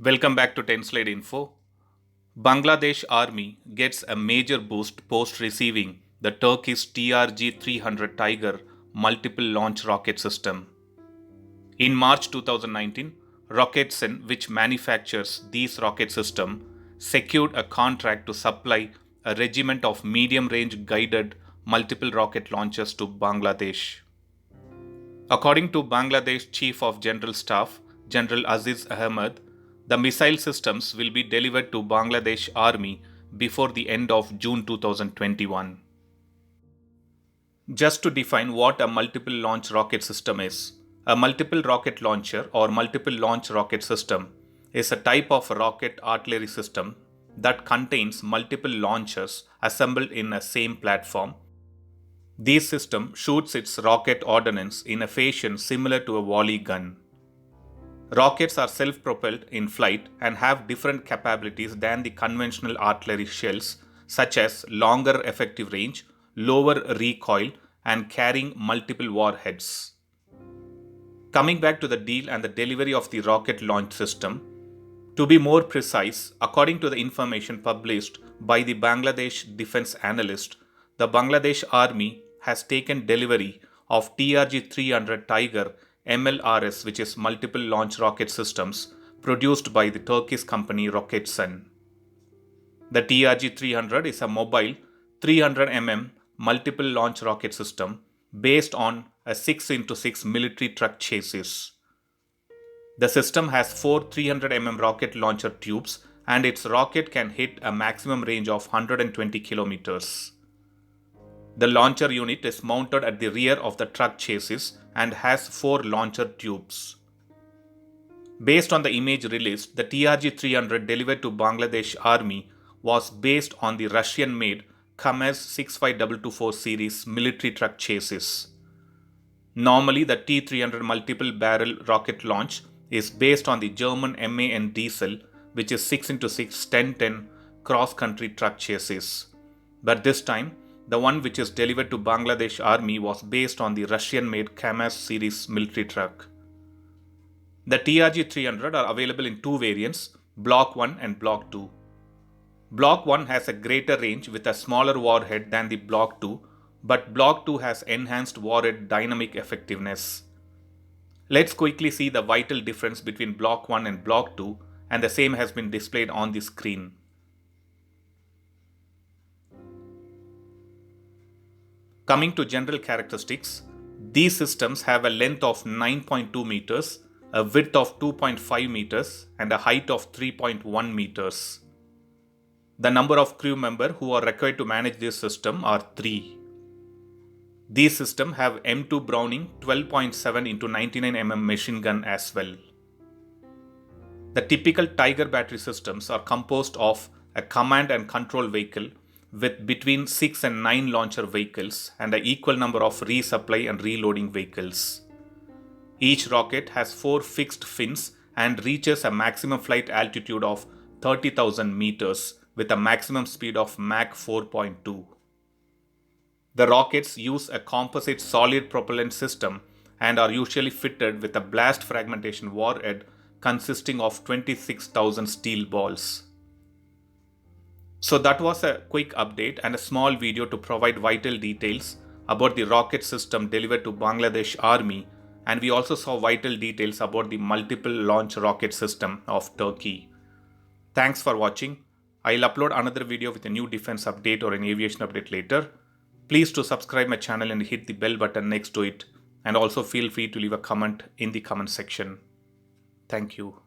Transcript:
Welcome back to 10 Slide Info. Bangladesh Army gets a major boost post receiving the Turkish TRG-300 Tiger multiple launch rocket system. In March 2019, Roketsan, which manufactures these rocket systems, secured a contract to supply a regiment of medium-range guided multiple rocket launchers to Bangladesh. According to Bangladesh Chief of General Staff, General Aziz Ahmed, the missile systems will be delivered to Bangladesh Army before the end of June 2021. Just to define what a multiple launch rocket system is, a multiple rocket launcher or multiple launch rocket system is a type of rocket artillery system that contains multiple launchers assembled in a same platform. This system shoots its rocket ordnance in a fashion similar to a volley gun. Rockets are self-propelled in flight and have different capabilities than the conventional artillery shells, such as longer effective range, lower recoil, and carrying multiple warheads. Coming back to the deal and the delivery of the rocket launch system, to be more precise, according to the information published by the Bangladesh Defense Analyst, the Bangladesh Army has taken delivery of TRG-300 Tiger MLRS, which is multiple launch rocket systems produced by the Turkish company Roketsan. The TRG-300 is a mobile 300 mm multiple launch rocket system based on a 6x6 military truck chassis. The system has 4 300 mm rocket launcher tubes and its rocket can hit a maximum range of 120 kilometers. The launcher unit is mounted at the rear of the truck chassis and has 4 launcher tubes. Based on the image released, the TRG-300 delivered to Bangladesh Army was based on the Russian-made Kamaz 65224 series military truck chassis. Normally, the T-300 multiple barrel rocket launch is based on the German MAN Diesel, which is 6x6 1010 cross-country truck chassis. But this time, the one which is delivered to Bangladesh Army was based on the Russian-made Kamaz series military truck. The TRG-300 are available in two variants, Block 1 and Block 2. Block 1 has a greater range with a smaller warhead than the Block 2, but Block 2 has enhanced warhead dynamic effectiveness. Let's quickly see the vital difference between Block 1 and Block 2, and the same has been displayed on the screen. Coming to general characteristics, these systems have a length of 9.2 meters, a width of 2.5 meters, and a height of 3.1 meters. The number of crew members who are required to manage this system are 3. These systems have M2 Browning 12.7 into 99 mm machine gun as well. The typical Tiger battery systems are composed of a command and control vehicle with between 6 and 9 launcher vehicles and an equal number of resupply and reloading vehicles. Each rocket has 4 fixed fins and reaches a maximum flight altitude of 30,000 meters with a maximum speed of Mach 4.2. The rockets use a composite solid propellant system and are usually fitted with a blast fragmentation warhead consisting of 26,000 steel balls. So that was a quick update and a small video to provide vital details about the rocket system delivered to Bangladesh Army, and we also saw vital details about the multiple launch rocket system of Turkey. Thanks for watching. I'll upload another video with a new defense update or an aviation update later. Please do subscribe my channel and hit the bell button next to it, and also feel free to leave a comment in the comment section. Thank you.